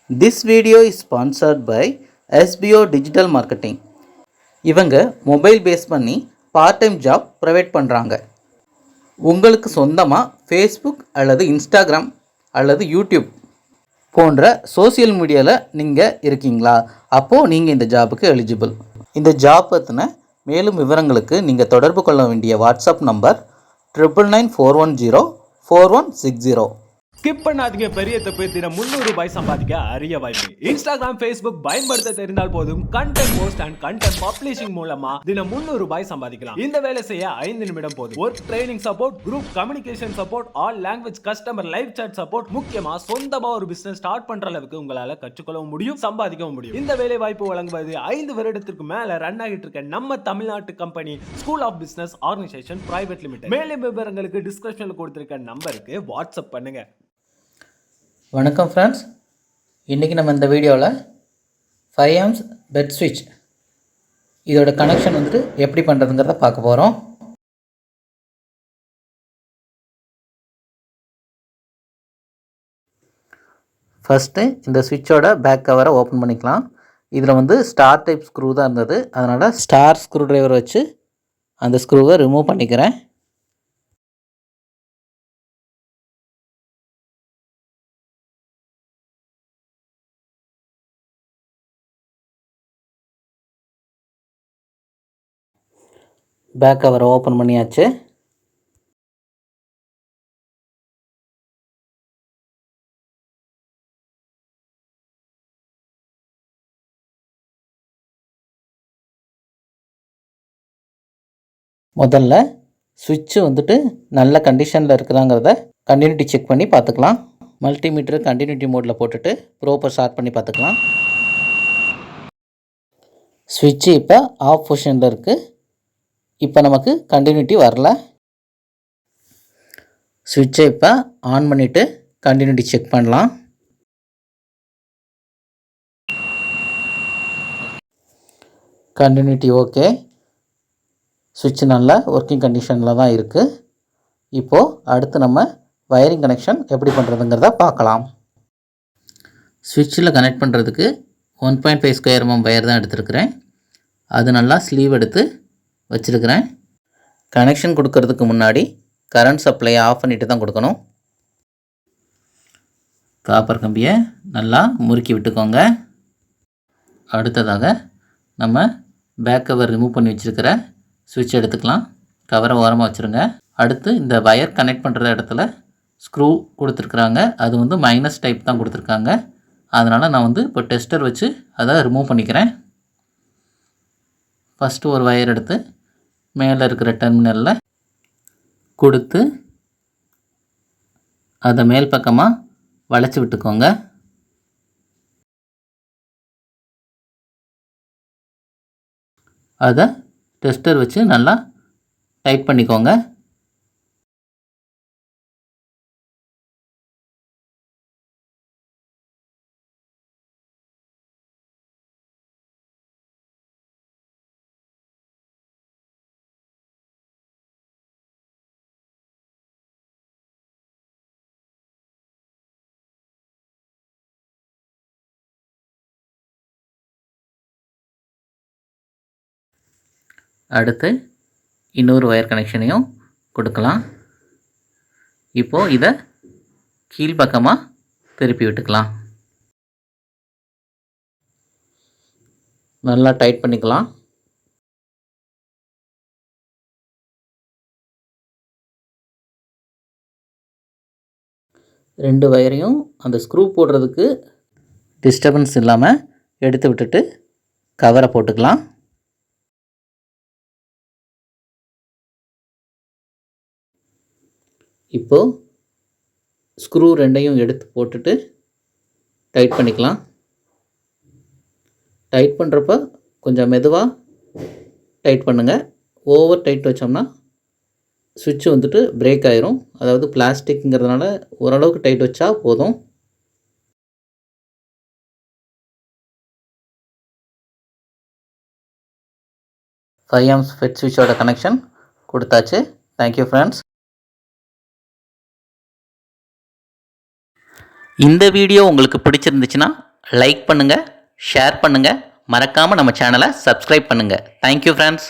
This video is sponsored by SBO Digital Marketing. இவங்க mobile base பண்ணி part time job provide பண்ணுறாங்க. உங்களுக்கு சொந்தமாக ஃபேஸ்புக் அல்லது இன்ஸ்டாகிராம் அல்லது யூடியூப் போன்ற சோசியல் மீடியாவில் நீங்கள் இருக்கீங்களா? அப்போது நீங்கள் இந்த ஜாபுக்கு எலிஜிபிள். இந்த ஜாப் பற்றின மேலும் விவரங்களுக்கு நீங்கள் தொடர்பு கொள்ள வேண்டிய வாட்ஸ்அப் நம்பர் 9994104160. ஸ்கிப் பண்ணாதீங்க, பெரிய தப்பு. தினம் 300 ரூபாய் சம்பாதிக்க அரிய வாய்ப்பு. இன்ஸ்டாகிராம், ஃபேஸ்புக் பயன்படுத்த தெரிந்தால் போதும். Content post and content publishing மூலமா தினம் 300 ரூபாய் சம்பாதிக்கலாம். இந்த வேலை செய்ய 5 நிமிடம் போதும். Work training support, group communication support, all language customer live chat support, முக்கியமா சொந்தமா ஒரு பிசினஸ் ஸ்டார்ட் பண்ற அளவுக்கு உங்களால கற்றுக்கொள்ளவும் முடியும், சம்பாதிக்கவும் முடியும். இந்த வேலை வாய்ப்பு வழங்குவது 5 வருடத்திற்கு மேல ரன் ஆகிட்டு இருக்க நம்ம தமிழ்நாட்டு company school of business organisation private limited. மேலும் விவரங்களுக்கு டிஸ்கிரிப்ஷன்ல கொடுத்திருக்க நம்பருக்கு வாட்ஸ்அப் பண்ணுங்க. வணக்கம் ஃப்ரெண்ட்ஸ், இன்றைக்கி நம்ம இந்த வீடியோவில் 5 amps பெட் ஸ்விட்ச் இதோட கனெக்ஷன் வந்துட்டு எப்படி பண்ணுறதுங்கிறத பார்க்க போகிறோம். ஃபஸ்ட்டு இந்த ஸ்விட்சோட பேக் கவரை ஓப்பன் பண்ணிக்கலாம். இதில் வந்து ஸ்டார் டைப் ஸ்க்ரூ தான் இருந்தது, அதனால் ஸ்டார் ஸ்க்ரூ ட்ரைவர் வச்சு அந்த ஸ்க்ரூவை ரிமூவ் பண்ணிக்கிறேன். பேக் கவரை ஓப்பன் பண்ணியாச்சு. முதல்ல சுவிட்சு வந்துட்டு நல்ல கண்டிஷனில் இருக்குதாங்கிறத கண்டினியூட்டி செக் பண்ணி பார்த்துக்கலாம். மல்டிமீட்டர் கண்டினியூட்டி மோடில் போட்டுட்டு ப்ரோப்பர் ஸ்டார்ட் பண்ணி பார்த்துக்கலாம். சுவிட்சு இப்போ ஆஃப் பொசிஷனில் இருக்குது. இப்போ நமக்கு கண்டினியூட்டி வரல. சுவிட்சை இப்போ ஆன் பண்ணிவிட்டு கண்டினியூட்டி செக் பண்ணலாம். கண்டினியூட்டி ஓகே, சுவிட்ச் நல்லா ஒர்க்கிங் கண்டிஷனில் தான் இருக்குது. இப்போது அடுத்து நம்ம வயரிங் கனெக்ஷன் எப்படி பண்ணுறதுங்கிறத பார்க்கலாம். சுவிட்சில் கனெக்ட் பண்ணுறதுக்கு 1.5 ஸ்கொயர் mm வயர் தான் எடுத்துருக்கிறேன். அது நல்லா ஸ்லீவ் எடுத்து வச்சுருக்கிறேன். கனெக்ஷன் கொடுக்கறதுக்கு முன்னாடி கரண்ட் சப்ளையை ஆஃப் பண்ணிவிட்டு தான் கொடுக்கணும். காப்பர் கம்பியை நல்லா முறுக்கி விட்டுக்கோங்க. அடுத்ததாக நம்ம பேக் கவர் ரிமூவ் பண்ணி வச்சுருக்கிற சுவிட்ச் எடுத்துக்கலாம். கவரை ஓரமாக வச்சுருங்க. அடுத்து இந்த வயர் கனெக்ட் பண்ணுற இடத்துல ஸ்க்ரூ கொடுத்துருக்குறாங்க. அது வந்து மைனஸ் டைப் தான் கொடுத்துருக்காங்க. அதனால் நான் வந்து இப்போ டெஸ்டர் வச்சு அதை ரிமூவ் பண்ணிக்கிறேன். ஃபஸ்ட்டு ஒரு வயர் எடுத்து மேலே இருக்கிற டெர்மினலில் கொடுத்து அதை மேல் பக்கமாக வளைச்சி விட்டுக்கோங்க. அதை டெஸ்டர் வச்சு நல்லா டைட் பண்ணிக்கோங்க. அடுத்து இன்னொரு ஒயர் கனெக்ஷனையும் கொடுக்கலாம். இப்போது இதை கீழ்ப்பக்கமாக திருப்பி விட்டுக்கலாம். நல்லா டைட் பண்ணிக்கலாம். ரெண்டு வயரையும் அந்த ஸ்க்ரூ போடுறதுக்கு டிஸ்டர்பன்ஸ் இல்லாமல் எடுத்து விட்டுட்டு கவரை போட்டுக்கலாம். இப்போது ஸ்க்ரூ ரெண்டையும் எடுத்து போட்டுட்டு டைட் பண்ணிக்கலாம். டைட் பண்ணுறப்ப கொஞ்சம் மெதுவாக டைட் பண்ணுங்கள். ஓவர் டைட் வச்சோம்னா சுவிட்சு வந்துட்டு பிரேக் ஆயிரும். அதாவது பிளாஸ்டிக்ங்கிறதுனால ஓரளவுக்கு டைட் வச்சா போதும். ஃபைவ் amps ஃபெட் சுவிட்சோட கனெக்ஷன் கொடுத்தாச்சு. Thank you friends. இந்த வீடியோ உங்களுக்கு பிடிச்சிருந்துச்சுன்னா லைக் பண்ணுங்கள், ஷேர் பண்ணுங்கள், மறக்காமல் நம்ம சேனலை சப்ஸ்கிரைப் பண்ணுங்கள். Thank you friends.